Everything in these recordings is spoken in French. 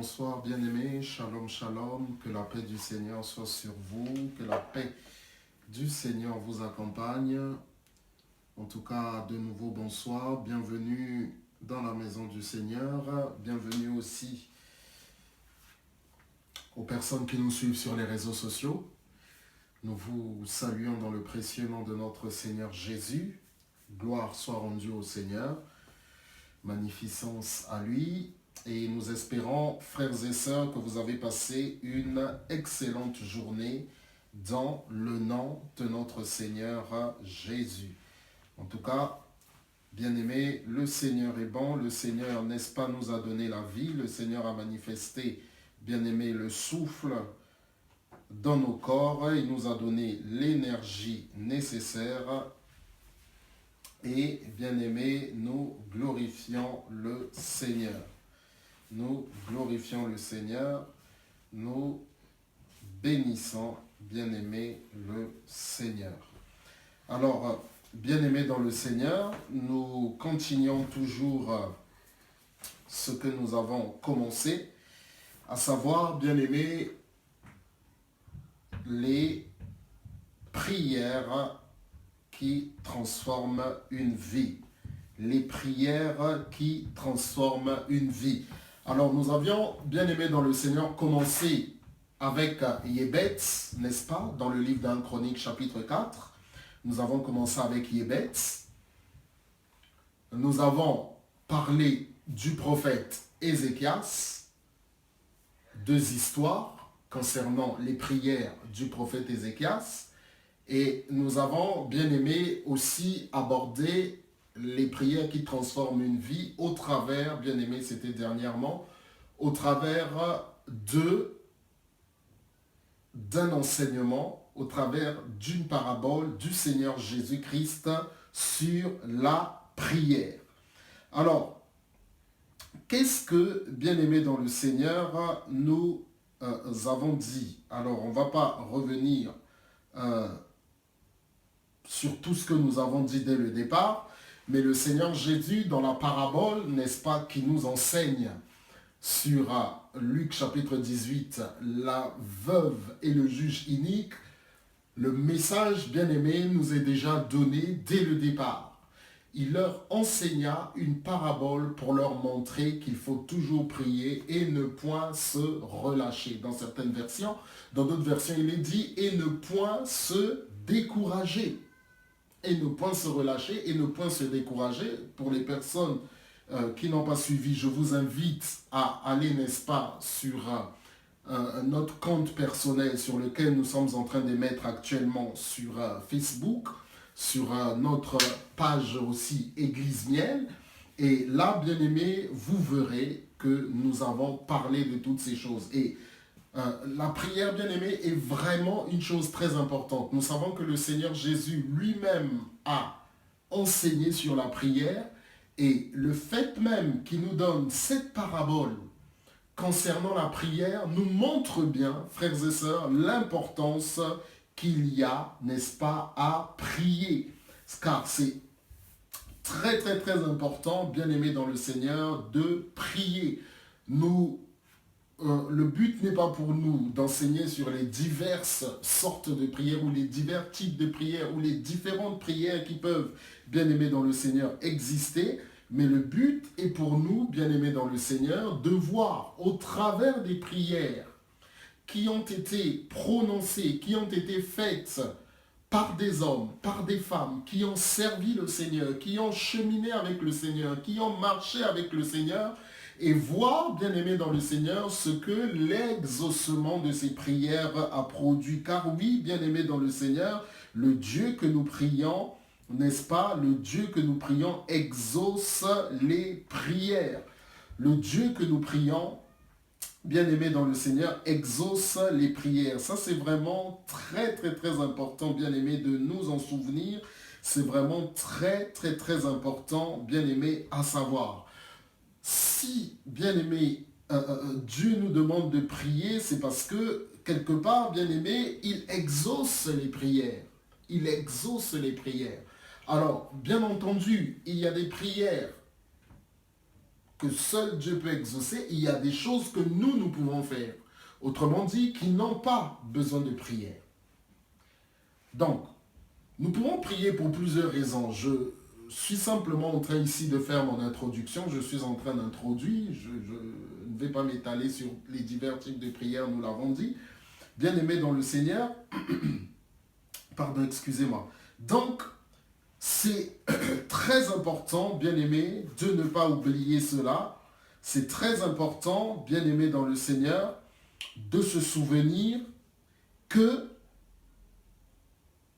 bonsoir bien-aimés, shalom shalom, que la paix du Seigneur soit sur vous, que la paix du Seigneur vous accompagne. En tout cas, de nouveau bonsoir, bienvenue dans la maison du Seigneur, bienvenue aussi aux personnes qui nous suivent sur les réseaux sociaux. Nous vous saluons dans le précieux nom de notre Seigneur Jésus. Gloire soit rendue au Seigneur, magnificence à lui. Et nous espérons, frères et sœurs, que vous avez passé une excellente journée dans le nom de notre Seigneur Jésus. En tout cas, bien-aimés, le Seigneur est bon. Le Seigneur, n'est-ce pas, nous a donné la vie. Le Seigneur a manifesté, bien-aimés, le souffle dans nos corps. Il nous a donné l'énergie nécessaire. Et, bien-aimés, nous glorifions le Seigneur. Nous glorifions le Seigneur, nous bénissons, bien-aimé, le Seigneur. Alors, bien-aimés dans le Seigneur, nous continuons toujours ce que nous avons commencé, à savoir, bien-aimés, les prières qui transforment une vie. Les prières qui transforment une vie. Alors, nous avions, bien aimé dans le Seigneur, commencé avec Yébetz, n'est-ce pas, dans le livre d'Un Chronique, chapitre 4. Nous avons commencé avec Yébetz. Nous avons parlé du prophète Ézéchias, deux histoires concernant les prières du prophète Ézéchias. Et nous avons, bien aimé, aussi abordé les prières qui transforment une vie au travers, bien aimé, c'était dernièrement, au travers d'un enseignement, au travers d'une parabole du Seigneur Jésus-Christ sur la prière. Alors, qu'est-ce que, bien aimé dans le Seigneur, nous avons dit? Alors, on ne va pas revenir sur tout ce que nous avons dit dès le départ, mais le Seigneur Jésus, dans la parabole, n'est-ce pas, qui nous enseigne sur Luc chapitre 18, la veuve et le juge inique, le message, bien aimé, nous est déjà donné dès le départ. Il leur enseigna une parabole pour leur montrer qu'il faut toujours prier et ne point se relâcher. Dans certaines versions, dans d'autres versions, il est dit « et ne point se décourager ». Et ne point se relâcher et ne point se décourager. Pour les personnes qui n'ont pas suivi, je vous invite à aller, n'est-ce pas, sur notre compte personnel sur lequel nous sommes en train de mettre actuellement sur Facebook, sur notre page aussi Église Miel. Et là, bien aimé, vous verrez que nous avons parlé de toutes ces choses. Et la prière, bien aimée, est vraiment une chose très importante. Nous savons que le Seigneur Jésus lui-même a enseigné sur la prière et le fait même qu'il nous donne cette parabole concernant la prière nous montre bien, frères et sœurs, l'importance qu'il y a, n'est-ce pas, à prier. Car c'est très très très important, bien aimé dans le Seigneur, de prier. Le but n'est pas pour nous d'enseigner sur les diverses sortes de prières ou les divers types de prières ou les différentes prières qui peuvent, bien aimés dans le Seigneur, exister. Mais le but est pour nous, bien aimés dans le Seigneur, de voir au travers des prières qui ont été prononcées, qui ont été faites par des hommes, par des femmes, qui ont servi le Seigneur, qui ont cheminé avec le Seigneur, qui ont marché avec le Seigneur, et voir, bien aimé dans le Seigneur, ce que l'exaucement de ces prières a produit. Car oui, bien aimé dans le Seigneur, le Dieu que nous prions, n'est-ce pas, le Dieu que nous prions exauce les prières. Le Dieu que nous prions, bien aimé dans le Seigneur, exauce les prières. Ça, c'est vraiment très, très, très important, bien aimé, de nous en souvenir. C'est vraiment très, très, très important, bien aimé, à savoir. Si, bien aimé, Dieu nous demande de prier, c'est parce que, quelque part, bien aimé, il exauce les prières. Il exauce les prières. Alors, bien entendu, il y a des prières que seul Dieu peut exaucer, il y a des choses que nous pouvons faire. Autrement dit, qui n'ont pas besoin de prière. Donc, nous pouvons prier pour plusieurs raisons. Je suis simplement en train ici de faire mon introduction. Je suis en train d'introduire. Je ne vais pas m'étaler sur les divers types de prières, nous l'avons dit. Bien-aimés dans le Seigneur, pardon, excusez-moi. Donc, c'est très important, bien-aimés, de ne pas oublier cela. C'est très important, bien-aimés dans le Seigneur, de se souvenir que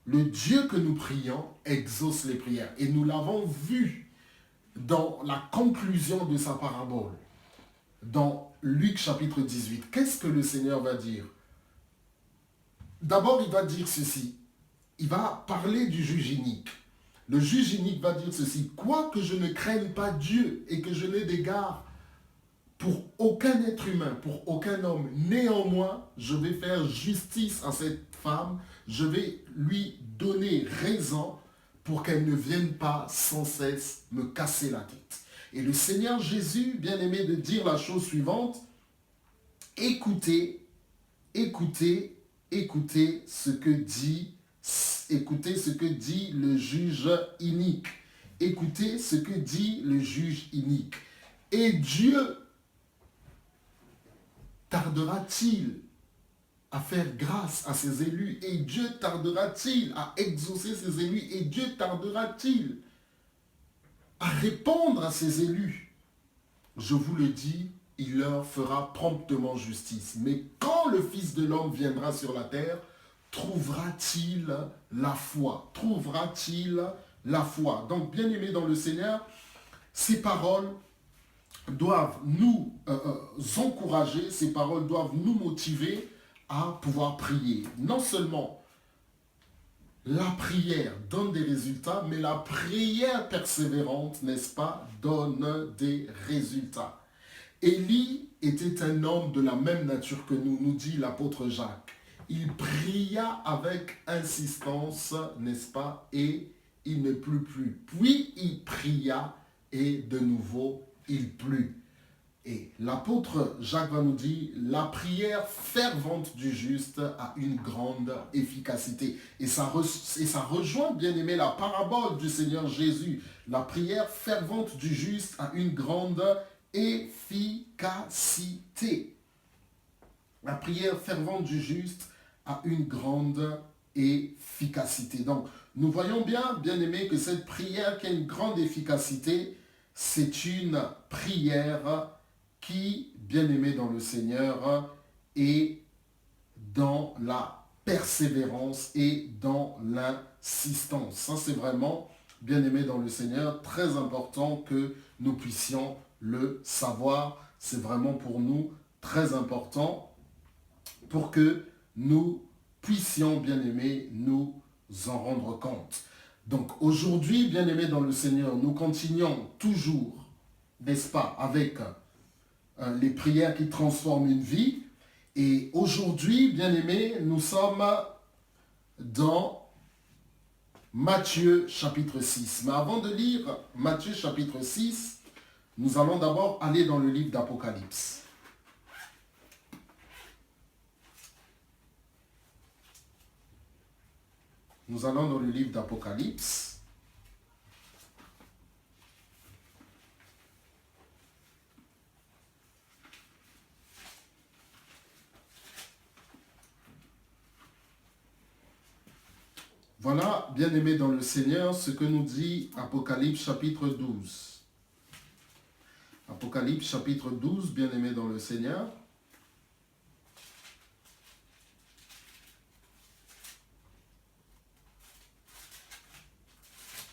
le Dieu que nous prions exauce les prières. Et nous l'avons vu dans la conclusion de sa parabole, dans Luc chapitre 18. Qu'est-ce que le Seigneur va dire? D'abord, il va dire ceci. Il va parler du juge inique. Le juge inique va dire ceci. Quoique je ne craigne pas Dieu et que je n'ai d'égard pour aucun être humain, pour aucun homme, néanmoins, je vais faire justice à cette femme. Je vais lui donner raison pour qu'elle ne vienne pas sans cesse me casser la tête. Et le Seigneur Jésus, bien aimé, de dire la chose suivante. Écoutez, écoutez, écoutez ce que dit le juge inique. Écoutez ce que dit le juge inique. Et Dieu tardera-t-il à faire grâce à ses élus? Et Dieu tardera-t-il à exaucer ses élus? Et Dieu tardera-t-il à répondre à ses élus? Je vous le dis, il leur fera promptement justice. Mais quand le Fils de l'homme viendra sur la terre, trouvera-t-il la foi? Trouvera-t-il la foi? Donc, bien-aimés dans le Seigneur, ces paroles doivent nous encourager, ces paroles doivent nous motiver à pouvoir prier. Non seulement la prière donne des résultats, mais la prière persévérante, n'est-ce pas, donne des résultats. Élie était un homme de la même nature que nous dit l'apôtre Jacques. Il pria avec insistance, n'est-ce pas, et il ne plut plus. Puis il pria et de nouveau il plut. Et l'apôtre Jacques va nous dire, la prière fervente du juste a une grande efficacité. Et ça rejoint, bien aimé, la parabole du Seigneur Jésus. La prière fervente du juste a une grande efficacité. La prière fervente du juste a une grande efficacité. Donc, nous voyons bien, bien aimé, que cette prière qui a une grande efficacité, c'est une prière qui, bien aimé dans le Seigneur, est dans la persévérance et dans l'insistance. Ça, c'est vraiment, bien aimé dans le Seigneur, très important que nous puissions le savoir. C'est vraiment pour nous très important pour que nous puissions, bien aimé, nous en rendre compte. Donc aujourd'hui, bien aimé dans le Seigneur, nous continuons toujours, n'est-ce pas, avec les prières qui transforment une vie. Et aujourd'hui, bien aimé, nous sommes dans Matthieu chapitre 6. Mais avant de lire Matthieu chapitre 6, nous allons d'abord aller dans le livre d'Apocalypse. Nous allons dans le livre d'Apocalypse. Voilà, bien-aimés dans le Seigneur, ce que nous dit Apocalypse chapitre 12. Apocalypse chapitre 12, bien-aimés dans le Seigneur.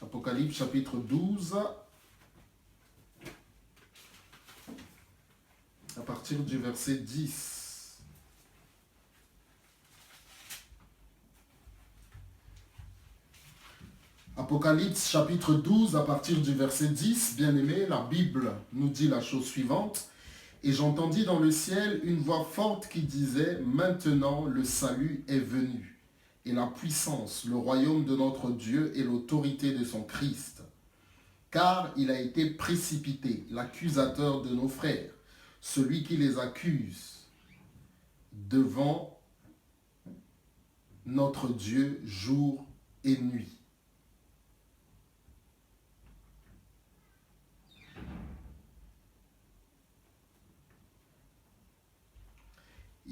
Apocalypse chapitre 12, à partir du verset 10. Apocalypse chapitre 12, à partir du verset 10, bien-aimé, la Bible nous dit la chose suivante. Et j'entendis dans le ciel une voix forte qui disait, maintenant le salut est venu, et la puissance, le royaume de notre Dieu et l'autorité de son Christ. car il a été précipité, l'accusateur de nos frères, celui qui les accuse devant notre Dieu jour et nuit.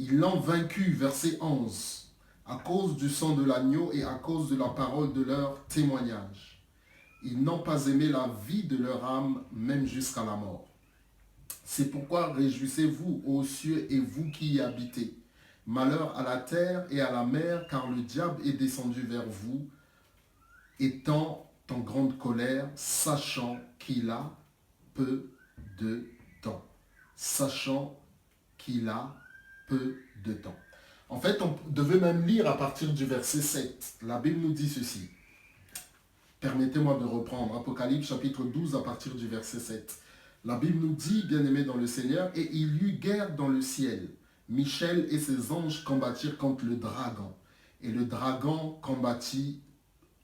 Ils l'ont vaincu, verset 11, à cause du sang de l'agneau et à cause de la parole de leur témoignage. Ils n'ont pas aimé la vie de leur âme, même jusqu'à la mort. C'est pourquoi réjouissez-vous, ô cieux, et vous qui y habitez. Malheur à la terre et à la mer, car le diable est descendu vers vous, étant en grande colère, sachant qu'il a peu de temps. Sachant qu'il a peu de temps. En fait, on devait même lire à partir du verset 7. La Bible nous dit ceci. Permettez-moi de reprendre Apocalypse chapitre 12 à partir du verset 7. La Bible nous dit, bien-aimés dans le Seigneur, et il y eut guerre dans le ciel. Michel et ses anges combattirent contre le dragon. Et le dragon combattit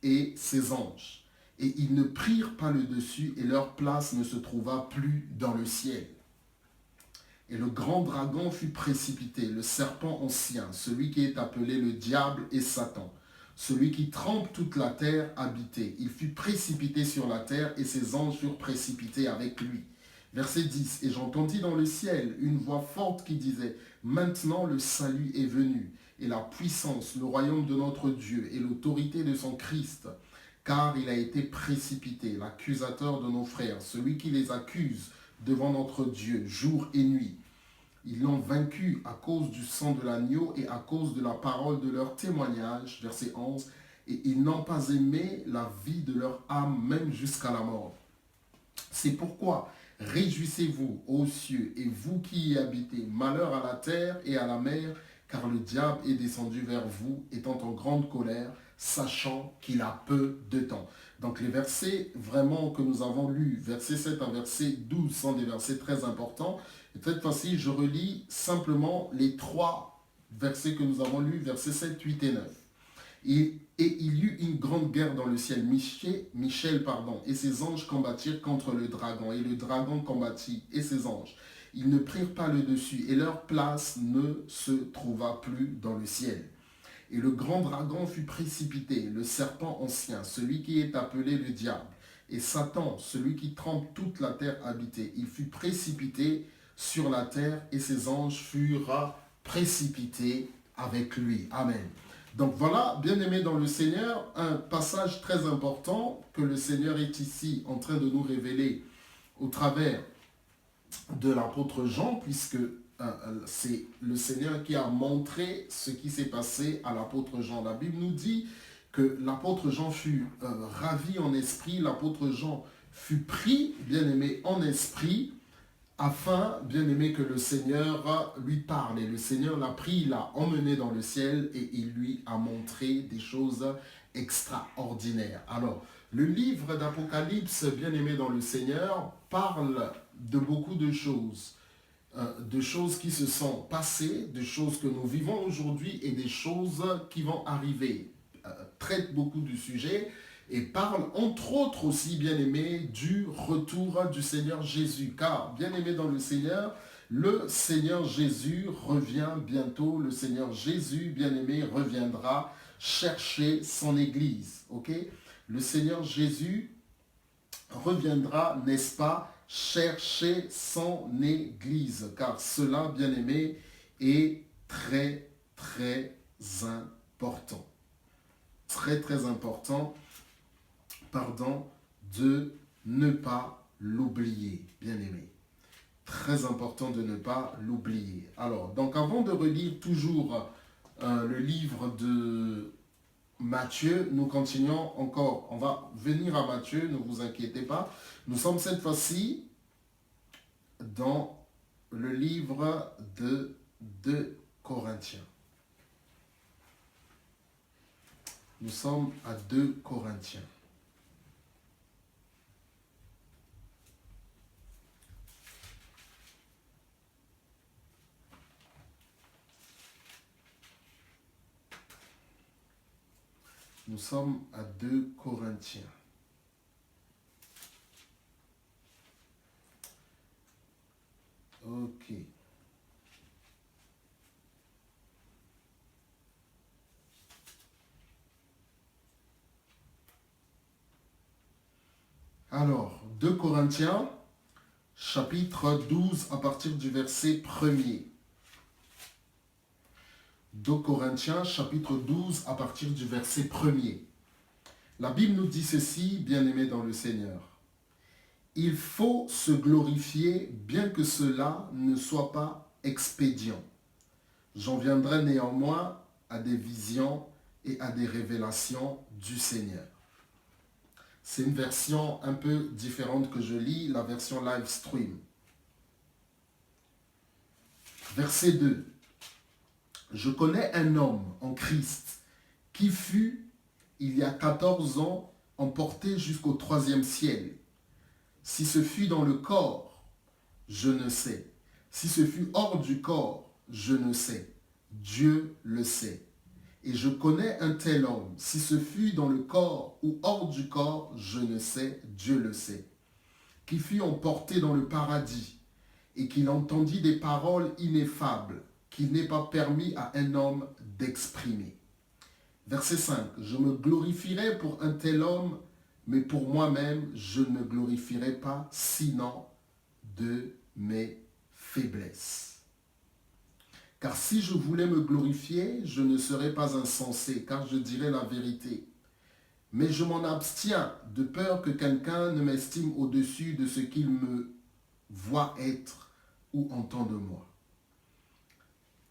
et ses anges. Et ils ne prirent pas le dessus et leur place ne se trouva plus dans le ciel. Et le grand dragon fut précipité, le serpent ancien, celui qui est appelé le diable et Satan, celui qui trempe toute la terre habitée. Il fut précipité sur la terre et ses anges furent précipités avec lui. Verset 10. Et j'entendis dans le ciel une voix forte qui disait, maintenant le salut est venu, et la puissance, le royaume de notre Dieu et l'autorité de son Christ, car il a été précipité, l'accusateur de nos frères, celui qui les accuse devant notre Dieu, jour et nuit. Ils l'ont vaincu à cause du sang de l'agneau et à cause de la parole de leur témoignage, verset 11, et ils n'ont pas aimé la vie de leur âme, même jusqu'à la mort. C'est pourquoi réjouissez-vous, ô cieux, et vous qui y habitez, malheur à la terre et à la mer, car le diable est descendu vers vous, étant en grande colère, sachant qu'il a peu de temps. Donc les versets vraiment que nous avons lus, verset 7 à verset 12, sont des versets très importants. Et cette fois-ci, je relis simplement les trois versets que nous avons lus, versets 7, 8 et 9. Et il y eut une grande guerre dans le ciel. Michel et ses anges combattirent contre le dragon. Et le dragon combattit et ses anges. Ils ne prirent pas le dessus et leur place ne se trouva plus dans le ciel. Et le grand dragon fut précipité, le serpent ancien, celui qui est appelé le diable, et Satan, celui qui trempe toute la terre habitée. Il fut précipité sur la terre et ses anges furent précipités avec lui. Amen. Donc voilà, bien-aimés dans le Seigneur, un passage très important que le Seigneur est ici en train de nous révéler au travers de l'apôtre Jean, puisque c'est le Seigneur qui a montré ce qui s'est passé à l'apôtre Jean. La Bible nous dit que l'apôtre Jean fut ravi en esprit, l'apôtre Jean fut pris, bien-aimé, en esprit, afin, bien-aimé, que le Seigneur lui parle. Et le Seigneur l'a pris, il l'a emmené dans le ciel et il lui a montré des choses extraordinaires. Alors, le livre d'Apocalypse, bien-aimé dans le Seigneur, parle de beaucoup de choses qui se sont passées, des choses que nous vivons aujourd'hui et des choses qui vont arriver. Traite beaucoup du sujet et parle entre autres aussi, bien-aimé, du retour du Seigneur Jésus. Car, bien-aimé dans le Seigneur Jésus revient bientôt. Le Seigneur Jésus, bien-aimé, reviendra chercher son Église. Ok? Le Seigneur Jésus reviendra, n'est-ce pas, chercher son Église, car cela, bien-aimé, est très, très important. Très, très important, de ne pas l'oublier, bien-aimé. Très important de ne pas l'oublier. Alors, donc avant de relire toujours le livre de Matthieu, nous continuons encore. On va venir à Matthieu, ne vous inquiétez pas. Nous sommes cette fois-ci dans le livre de 2 Corinthiens. Nous sommes à 2 Corinthiens. Nous sommes à 2 Corinthiens. Ok. Alors, 2 Corinthiens, chapitre 12, à partir du verset 1er. 2 Corinthiens, chapitre 12, à partir du verset 1er. La Bible nous dit ceci, bien-aimés dans le Seigneur. Il faut se glorifier, bien que cela ne soit pas expédient. J'en viendrai néanmoins à des visions et à des révélations du Seigneur. C'est une version un peu différente que je lis, la version live stream. Verset 2. Je connais un homme en Christ qui fut, il y a 14 ans, emporté jusqu'au 3e ciel. Si ce fut dans le corps, je ne sais. Si ce fut hors du corps, je ne sais. Dieu le sait. Et je connais un tel homme. Si ce fut dans le corps ou hors du corps, je ne sais. Dieu le sait. Qui fut emporté dans le paradis et qu'il entendit des paroles ineffables qu'il n'est pas permis à un homme d'exprimer. Verset 5. Je me glorifierai pour un tel homme, mais pour moi-même, je ne me glorifierai pas, sinon de mes faiblesses. Car si je voulais me glorifier, je ne serais pas insensé, car je dirais la vérité. Mais je m'en abstiens, de peur que quelqu'un ne m'estime au-dessus de ce qu'il me voit être ou entend de moi.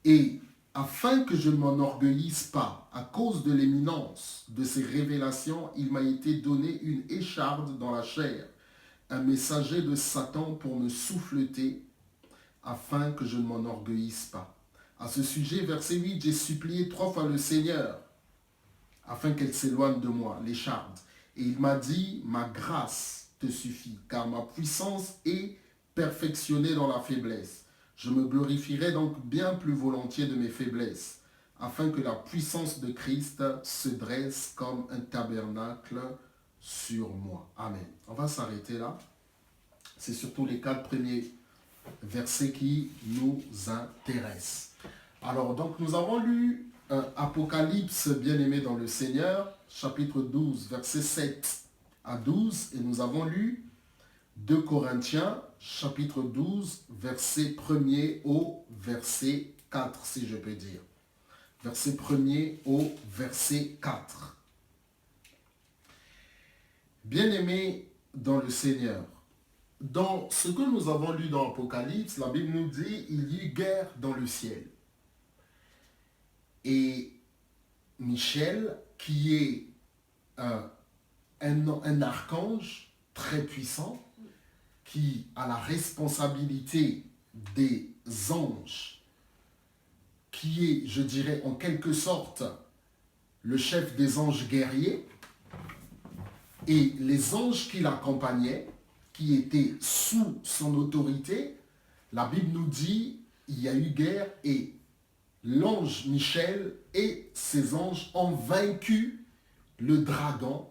Et afin que je ne m'enorgueillisse pas, à cause de l'éminence de ces révélations, il m'a été donné une écharde dans la chair, un messager de Satan pour me souffleter, afin que je ne m'enorgueillisse pas. À ce sujet, verset 8, j'ai supplié 3 fois le Seigneur, afin qu'elle s'éloigne de moi, l'écharde. Et il m'a dit, ma grâce te suffit, car ma puissance est perfectionnée dans la faiblesse. Je me glorifierai donc bien plus volontiers de mes faiblesses, afin que la puissance de Christ se dresse comme un tabernacle sur moi. Amen. On va s'arrêter là. C'est surtout les 4 premiers versets qui nous intéressent. Alors, donc, nous avons lu Apocalypse, bien-aimé dans le Seigneur, chapitre 12, versets 7 à 12, et nous avons lu 2 Corinthiens, chapitre 12, verset 1er au verset 4, si je peux dire. Verset 1er au verset 4. Bien-aimé dans le Seigneur, dans ce que nous avons lu dans Apocalypse, la Bible nous dit il y eut guerre dans le ciel. Et Michel, qui est un archange très puissant, qui a la responsabilité des anges, qui est, je dirais, en quelque sorte, le chef des anges guerriers, et les anges qui l'accompagnaient, qui étaient sous son autorité, la Bible nous dit, il y a eu guerre et l'ange Michel et ses anges ont vaincu le dragon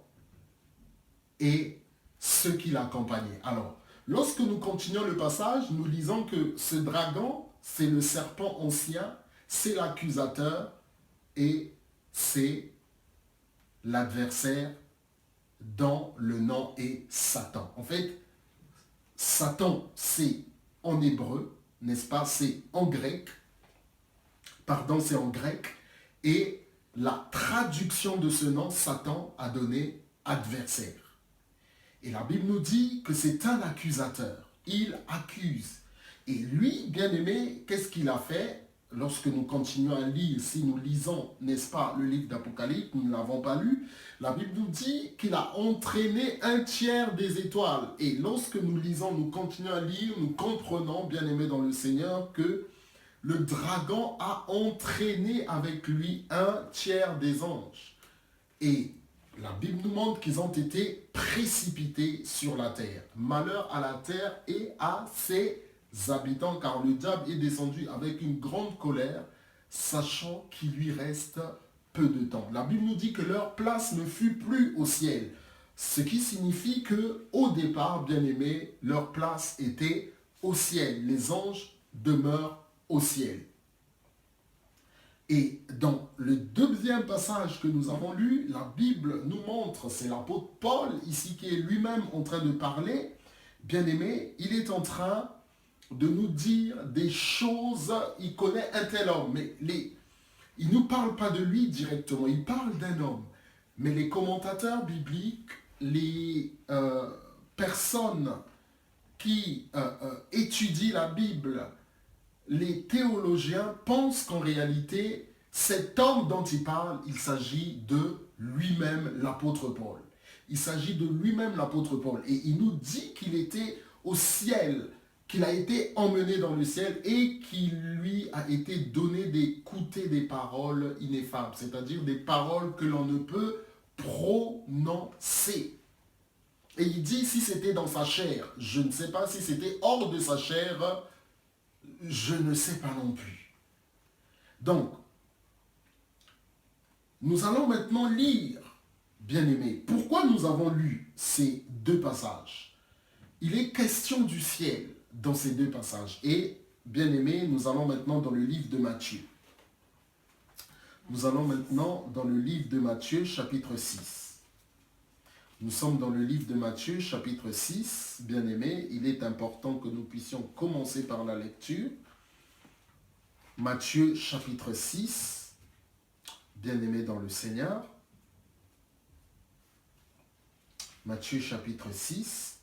et ceux qui l'accompagnaient. Alors, lorsque nous continuons le passage, nous lisons que ce dragon, c'est le serpent ancien, c'est l'accusateur et c'est l'adversaire dont le nom est Satan. En fait, Satan, c'est en hébreu, n'est-ce pas? C'est en grec. Pardon, c'est en grec. Et la traduction de ce nom, Satan, a donné adversaire. Et la Bible nous dit que c'est un accusateur. Il accuse. Et lui, bien-aimé, qu'est-ce qu'il a fait? Lorsque nous continuons à lire, si nous lisons, n'est-ce pas, le livre d'Apocalypse, nous ne l'avons pas lu, la Bible nous dit qu'il a entraîné un tiers des étoiles. Et lorsque nous lisons, nous continuons à lire, nous comprenons, bien-aimés dans le Seigneur, que le dragon a entraîné avec lui un tiers des anges. Et la Bible nous montre qu'ils ont été précipités sur la terre. Malheur à la terre et à ses habitants, car le diable est descendu avec une grande colère, sachant qu'il lui reste peu de temps. La Bible nous dit que leur place ne fut plus au ciel, ce qui signifie que au départ, bien aimé, leur place était au ciel. Les anges demeure au ciel. Et dans le deuxième passage que nous avons lu, la Bible nous montre, c'est l'apôtre Paul ici qui est lui-même en train de parler. Bien-aimé, il est en train de nous dire des choses, il connaît un tel homme, mais il ne nous parle pas de lui directement, il parle d'un homme. Mais les commentateurs bibliques, les personnes qui étudient la Bible, les théologiens pensent qu'en réalité, cet homme dont il parle, il s'agit de lui-même l'apôtre Paul. Il s'agit de lui-même l'apôtre Paul. Et il nous dit qu'il était au ciel, qu'il a été emmené dans le ciel et qu'il lui a été donné d'écouter des paroles ineffables, c'est-à-dire des paroles que l'on ne peut prononcer. Et il dit, si c'était dans sa chair, je ne sais pas, si c'était hors de sa chair, je ne sais pas non plus. Donc, nous allons maintenant lire, bien-aimés, pourquoi nous avons lu ces deux passages. Il est question du ciel dans ces deux passages. Et, bien-aimés, nous allons maintenant dans le livre de Matthieu. Nous allons maintenant dans le livre de Matthieu, chapitre 6. Nous sommes dans le livre de Matthieu, chapitre 6. Bien-aimés, il est important que nous puissions commencer par la lecture. Matthieu, chapitre 6. Bien-aimés dans le Seigneur. Matthieu, chapitre 6.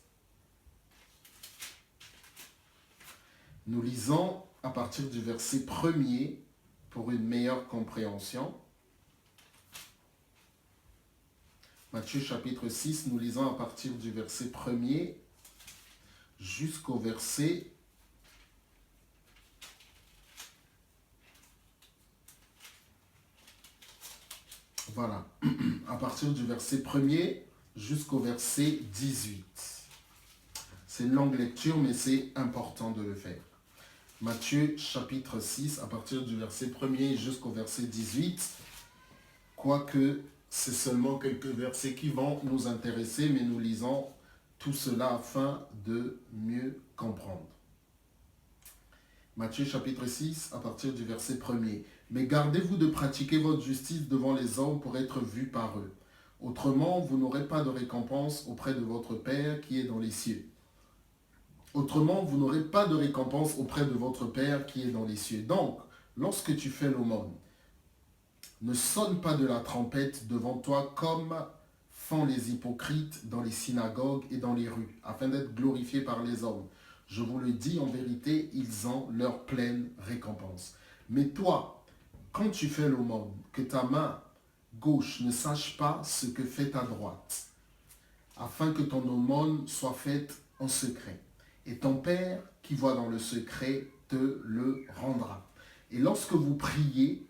Nous lisons à partir du verset 1er pour une meilleure compréhension. Matthieu chapitre 6, nous lisons à partir du verset 1er jusqu'au verset voilà, à partir du verset 1er jusqu'au verset 18. C'est une longue lecture, mais c'est important de le faire. Matthieu chapitre 6, à partir du verset 1er jusqu'au verset 18, quoique c'est seulement quelques versets qui vont nous intéresser, mais nous lisons tout cela afin de mieux comprendre. Matthieu chapitre 6, à partir du verset 1er. Mais gardez-vous de pratiquer votre justice devant les hommes pour être vus par eux. Autrement, vous n'aurez pas de récompense auprès de votre Père qui est dans les cieux. Autrement, vous n'aurez pas de récompense auprès de votre Père qui est dans les cieux. Donc, lorsque tu fais l'aumône, ne sonne pas de la trompette devant toi comme font les hypocrites dans les synagogues et dans les rues, afin d'être glorifiés par les hommes. Je vous le dis en vérité, ils ont leur pleine récompense. Mais toi, quand tu fais l'aumône, que ta main gauche ne sache pas ce que fait ta droite, afin que ton aumône soit faite en secret. Et ton Père qui voit dans le secret te le rendra. Et lorsque vous priez,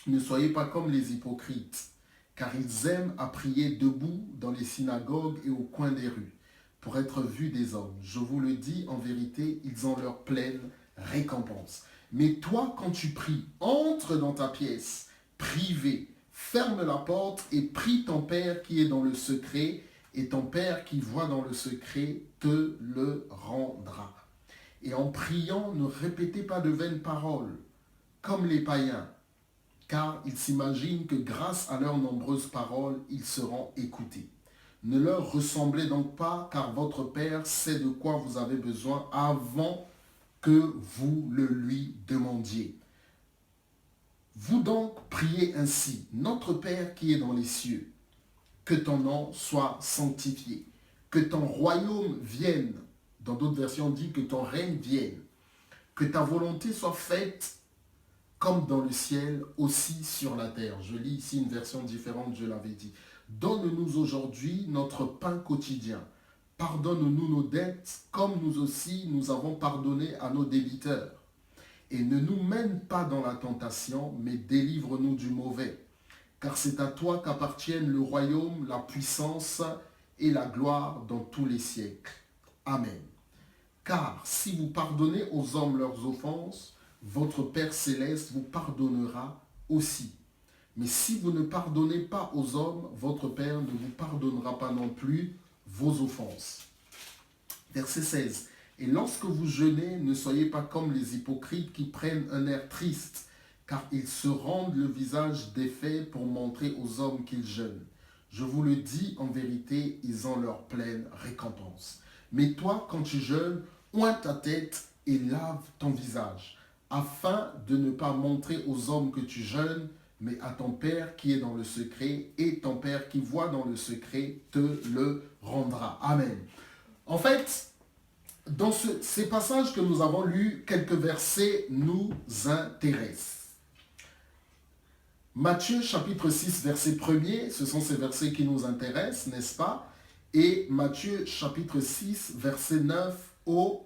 ne soyez pas comme les hypocrites, car ils aiment à prier debout dans les synagogues et au coin des rues, pour être vus des hommes. Je vous le dis, en vérité, ils ont leur pleine récompense. Mais toi, quand tu pries, entre dans ta pièce privée, ferme la porte et prie ton Père qui est dans le secret, et ton Père qui voit dans le secret te le rendra. Et en priant, ne répétez pas de vaines paroles, comme les païens, car ils s'imaginent que grâce à leurs nombreuses paroles, ils seront écoutés. Ne leur ressemblez donc pas, car votre Père sait de quoi vous avez besoin avant que vous le lui demandiez. Vous donc priez ainsi, notre Père qui est dans les cieux, que ton nom soit sanctifié, que ton royaume vienne. Dans d'autres versions, on dit que ton règne vienne, que ta volonté soit faite comme dans le ciel, aussi sur la terre. Je lis ici une version différente, je l'avais dit. Donne-nous aujourd'hui notre pain quotidien. Pardonne-nous nos dettes, comme nous aussi nous avons pardonné à nos débiteurs. Et ne nous mène pas dans la tentation, mais délivre-nous du mauvais. Car c'est à toi qu'appartiennent le royaume, la puissance et la gloire dans tous les siècles. Amen. Car si vous pardonnez aux hommes leurs offenses, votre Père céleste vous pardonnera aussi. Mais si vous ne pardonnez pas aux hommes, votre Père ne vous pardonnera pas non plus vos offenses. Verset 16. Et lorsque vous jeûnez, ne soyez pas comme les hypocrites qui prennent un air triste, car ils se rendent le visage défait pour montrer aux hommes qu'ils jeûnent. Je vous le dis en vérité, ils ont leur pleine récompense. Mais toi, quand tu jeûnes, oins ta tête et lave ton visage, afin de ne pas montrer aux hommes que tu jeûnes, mais à ton Père qui est dans le secret, et ton Père qui voit dans le secret te le rendra. Amen. En fait, dans ces passages que nous avons lus, quelques versets nous intéressent. Matthieu chapitre 6, verset 1er, ce sont ces versets qui nous intéressent, n'est-ce pas? Et Matthieu chapitre 6, verset 9 au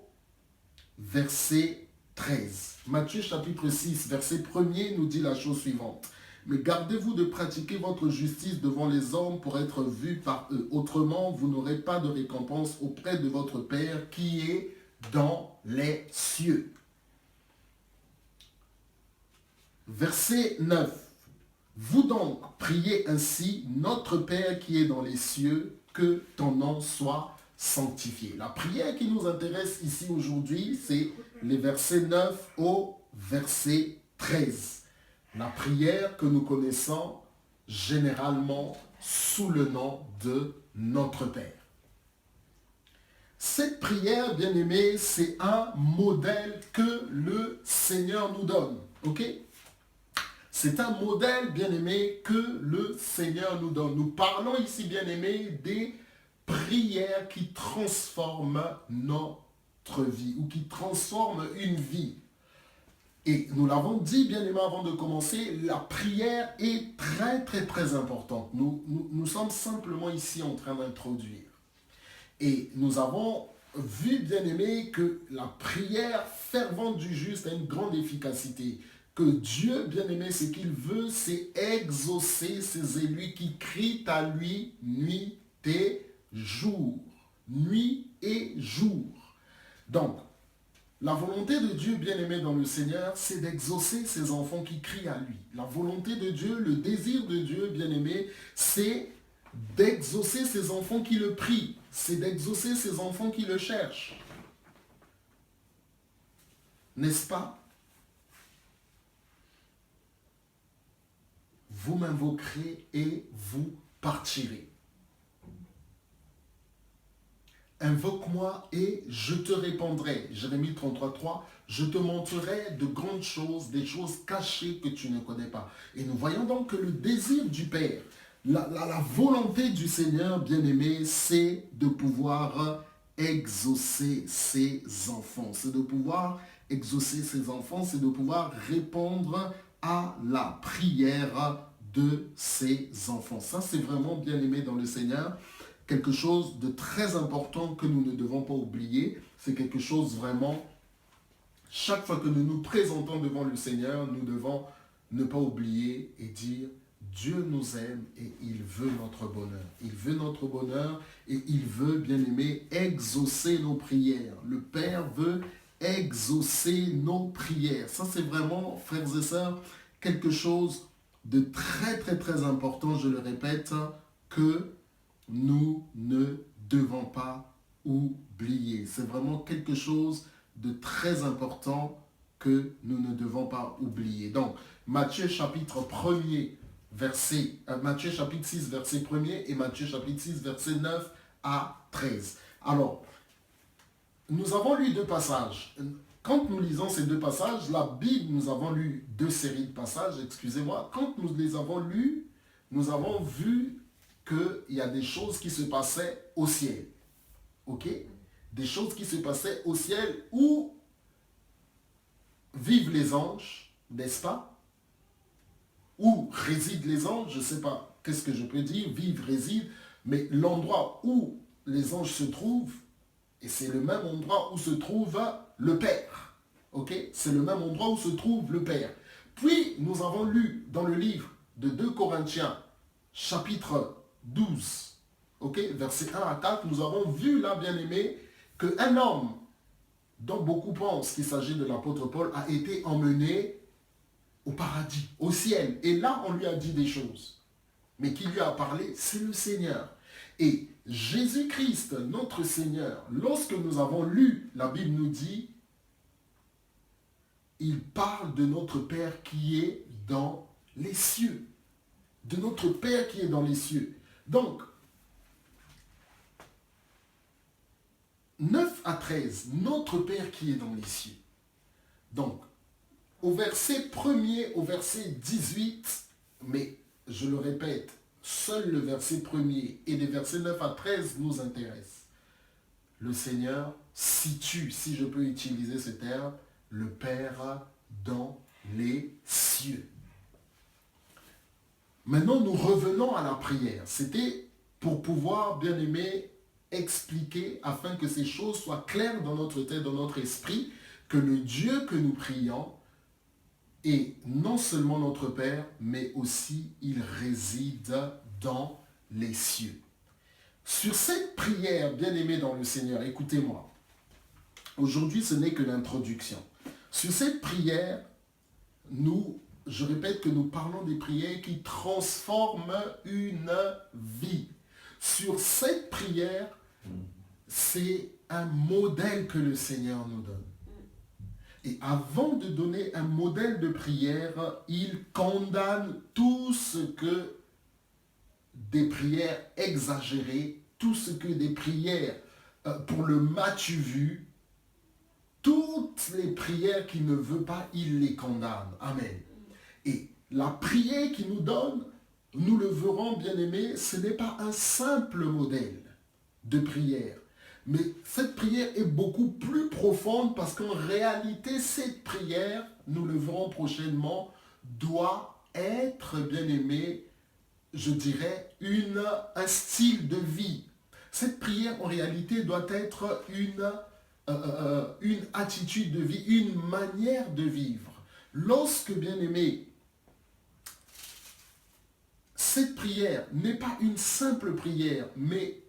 verset 13. Matthieu chapitre 6, verset 1er nous dit la chose suivante. Mais gardez-vous de pratiquer votre justice devant les hommes pour être vus par eux. Autrement, vous n'aurez pas de récompense auprès de votre Père qui est dans les cieux. Verset 9. Vous donc priez ainsi, notre Père qui est dans les cieux, que ton nom soit sanctifié. La prière qui nous intéresse ici aujourd'hui, c'est les versets 9 au verset 13. La prière que nous connaissons généralement sous le nom de notre Père. Cette prière, bien-aimée, c'est un modèle que le Seigneur nous donne. Ok? C'est un modèle, bien-aimé, que le Seigneur nous donne. Nous parlons ici, bien-aimé, des prières qui transforment notre vie ou qui transforment une vie. Et nous l'avons dit, bien-aimé, avant de commencer, la prière est très, très, très importante. Nous sommes simplement ici en train d'introduire. Et nous avons vu, bien-aimé, que la prière fervente du juste a une grande efficacité. Que Dieu, bien-aimé, ce qu'il veut, c'est exaucer ses élus qui crient à lui nuit et jour. Nuit et jour. Donc, la volonté de Dieu, bien-aimé dans le Seigneur, c'est d'exaucer ses enfants qui crient à lui. La volonté de Dieu, le désir de Dieu, bien-aimé, c'est d'exaucer ses enfants qui le prient. C'est d'exaucer ses enfants qui le cherchent. N'est-ce pas? Vous m'invoquerez et vous partirez. Invoque-moi et je te répondrai. Jérémie 33:3, je te montrerai de grandes choses, des choses cachées que tu ne connais pas. Et nous voyons donc que le désir du Père, la volonté du Seigneur, bien-aimé, c'est de pouvoir exaucer ses enfants. C'est de pouvoir exaucer ses enfants, c'est de pouvoir répondre à la prière de ses enfants. Ça, c'est vraiment, bien-aimé dans le Seigneur, quelque chose de très important que nous ne devons pas oublier. C'est quelque chose vraiment, chaque fois que nous nous présentons devant le Seigneur, nous devons ne pas oublier et dire, Dieu nous aime et il veut notre bonheur. Il veut notre bonheur et il veut, bien-aimé, exaucer nos prières. Le Père veut exaucer nos prières. Ça, c'est vraiment, frères et sœurs, quelque chose de très, très, très important, je le répète, que nous ne devons pas oublier. C'est vraiment quelque chose de très important que nous ne devons pas oublier. Donc, Matthieu chapitre 6, verset 1er et Matthieu chapitre 6, verset 9 à 13. Alors, nous avons lu deux passages. Quand nous lisons ces deux passages, la Bible, nous avons lu deux séries de passages, excusez-moi. Quand nous les avons lus, nous avons vu qu'il y a des choses qui se passaient au ciel. Ok? Des choses qui se passaient au ciel où vivent les anges, n'est-ce pas? Où résident les anges, je ne sais pas qu'est-ce que je peux dire, vivent, résident, mais l'endroit où les anges se trouvent, et c'est le même endroit où se trouve le Père. Ok? C'est le même endroit où se trouve le Père. Puis, nous avons lu dans le livre de 2 Corinthiens, chapitre 12, ok, versets 1 à 4, nous avons vu là, bien aimé, qu'un homme dont beaucoup pensent qu'il s'agit de l'apôtre Paul a été emmené au paradis, au ciel. Et là, on lui a dit des choses. Mais qui lui a parlé, c'est le Seigneur. Et Jésus-Christ, notre Seigneur, lorsque nous avons lu, la Bible nous dit, il parle de notre Père qui est dans les cieux. De notre Père qui est dans les cieux. Donc, 9 à 13, notre Père qui est dans les cieux. Donc, au verset 1er, au verset 18, mais je le répète, seul le verset 1er et les versets 9 à 13 nous intéressent. Le Seigneur situe, si je peux utiliser ce terme, le Père dans les cieux. Maintenant, nous revenons à la prière. C'était pour pouvoir, bien aimé, expliquer afin que ces choses soient claires dans notre tête, dans notre esprit, que le Dieu que nous prions est non seulement notre Père, mais aussi il réside dans les cieux. Sur cette prière, bien aimé dans le Seigneur, écoutez-moi. Aujourd'hui, ce n'est que l'introduction. Sur cette prière, je répète que nous parlons des prières qui transforment une vie. Sur cette prière, c'est un modèle que le Seigneur nous donne. Et avant de donner un modèle de prière, il condamne tout ce que des prières exagérées, tout ce que des prières pour le m'as-tu vu, toutes les prières qu'il ne veut pas, il les condamne. Amen. Et la prière qu'il nous donne, nous le verrons, bien aimé, ce n'est pas un simple modèle de prière. Mais cette prière est beaucoup plus profonde parce qu'en réalité, cette prière, nous le verrons prochainement, doit être, bien aimé, je dirais, un style de vie. Cette prière, en réalité, doit être une attitude de vie, une manière de vivre. Lorsque, bien aimé, cette prière n'est pas une simple prière, mais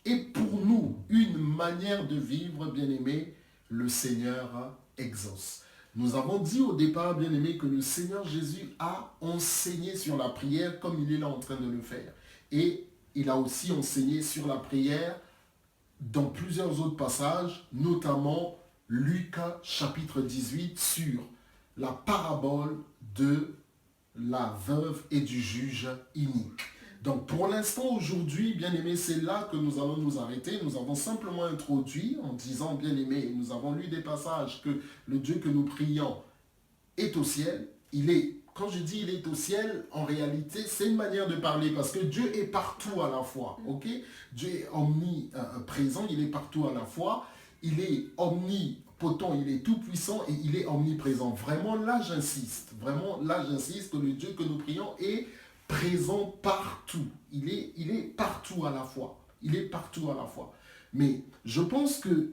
est pour nous une manière de vivre, bien aimé, le Seigneur exauce. Nous avons dit au départ, bien aimé, que le Seigneur Jésus a enseigné sur la prière comme il est là en train de le faire. Et il a aussi enseigné sur la prière dans plusieurs autres passages, notamment Luc chapitre 18 sur la parabole de la veuve et du juge inique. Donc pour l'instant aujourd'hui, bien aimé, c'est là que nous allons nous arrêter. Nous avons simplement introduit en disant, bien aimé, nous avons lu des passages que le Dieu que nous prions est au ciel. Quand je dis il est au ciel, en réalité, c'est une manière de parler parce que Dieu est partout à la fois. Ok? Dieu est omniprésent, il est partout à la fois. Il est omnipotent, il est tout puissant et il est omniprésent. Vraiment là j'insiste que le Dieu que nous prions est présent partout. Il est partout à la fois. Il est partout à la fois. Mais je pense que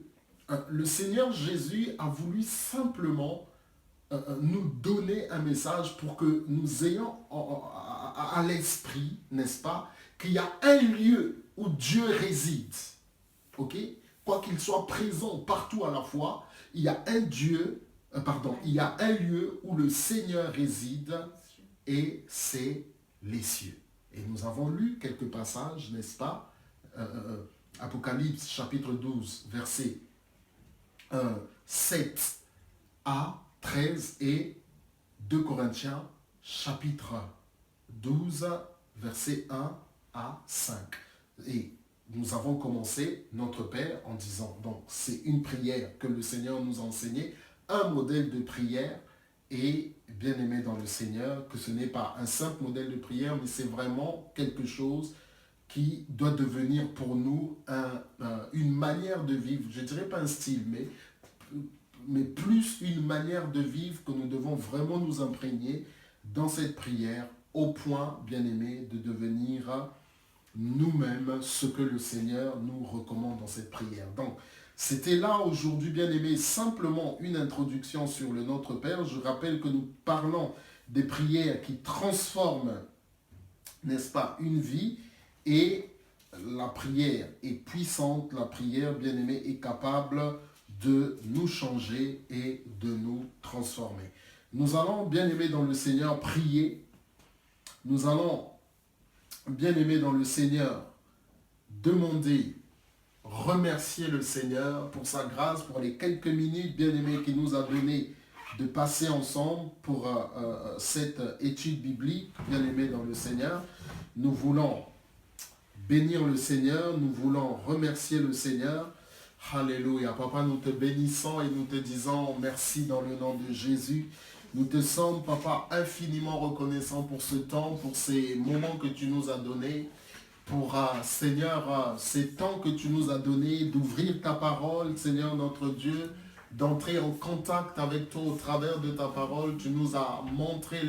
le Seigneur Jésus a voulu simplement nous donner un message pour que nous ayons à l'esprit, n'est-ce pas, qu'il y a un lieu où Dieu réside. Ok? Quoi qu'il soit présent partout à la fois, il y a il y a un lieu où le Seigneur réside et c'est les cieux. Et nous avons lu quelques passages, n'est-ce pas? Apocalypse chapitre 12, versets 7 à 13 et 2 Corinthiens chapitre 12, versets 1 à 5. Et nous avons commencé notre Père en disant, donc c'est une prière que le Seigneur nous a enseignée, un modèle de prière. Et bien aimé dans le Seigneur, que ce n'est pas un simple modèle de prière, mais c'est vraiment quelque chose qui doit devenir pour nous une manière de vivre. Je ne dirais pas un style, mais plus une manière de vivre que nous devons vraiment nous imprégner dans cette prière au point, bien aimé, de devenir nous-mêmes ce que le Seigneur nous recommande dans cette prière. Donc, c'était là aujourd'hui, bien aimé, simplement une introduction sur le Notre Père. Je rappelle que nous parlons des prières qui transforment, n'est-ce pas, une vie. Et la prière est puissante, la prière, bien aimé, est capable de nous changer et de nous transformer. Nous allons, bien aimé dans le Seigneur, prier. Nous allons, bien aimé dans le Seigneur, demander, remercier le Seigneur pour sa grâce, pour les quelques minutes, bien-aimés, qu'il nous a donné de passer ensemble pour cette étude biblique, bien-aimés dans le Seigneur. Nous voulons bénir le Seigneur, nous voulons remercier le Seigneur. Alléluia. Papa, nous te bénissons et nous te disons merci dans le nom de Jésus. Nous te sommes, Papa, infiniment reconnaissants pour ce temps, pour ces moments que tu nous as donnés, pour, Seigneur, ces temps que tu nous as donnés, d'ouvrir ta parole, Seigneur notre Dieu, d'entrer en contact avec toi au travers de ta parole. Tu nous as montré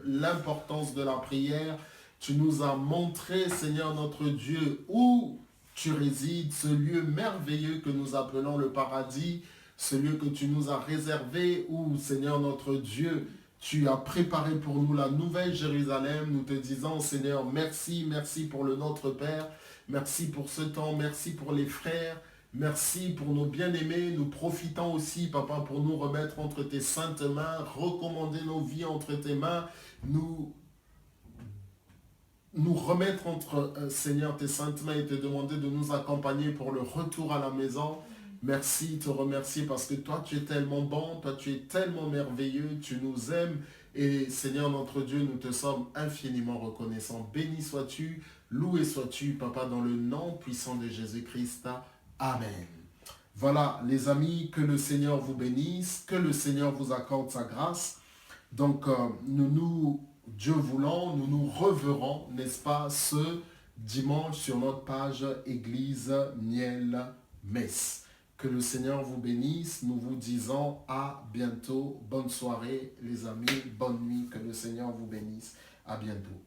l'importance de la prière. Tu nous as montré, Seigneur notre Dieu, où tu résides, ce lieu merveilleux que nous appelons le paradis, ce lieu que tu nous as réservé, où, Seigneur notre Dieu, tu as préparé pour nous la nouvelle Jérusalem. Nous te disons, Seigneur, merci, merci pour le Notre Père, merci pour ce temps, merci pour les frères, merci pour nos bien-aimés. Nous profitons aussi, Papa, pour nous remettre entre tes saintes mains, recommander nos vies entre tes mains, nous remettre entre, Seigneur, tes saintes mains et te demander de nous accompagner pour le retour à la maison. Merci, te remercier parce que toi, tu es tellement bon, toi, tu es tellement merveilleux, tu nous aimes. Et Seigneur, notre Dieu, nous te sommes infiniment reconnaissants. Béni sois-tu, loué sois-tu, Papa, dans le nom puissant de Jésus-Christ. Amen. Voilà, les amis, que le Seigneur vous bénisse, que le Seigneur vous accorde sa grâce. Donc, Dieu voulant, nous nous reverrons, n'est-ce pas, ce dimanche sur notre page Église Niel Metz. Que le Seigneur vous bénisse. Nous vous disons à bientôt. Bonne soirée, les amis. Bonne nuit. Que le Seigneur vous bénisse. À bientôt.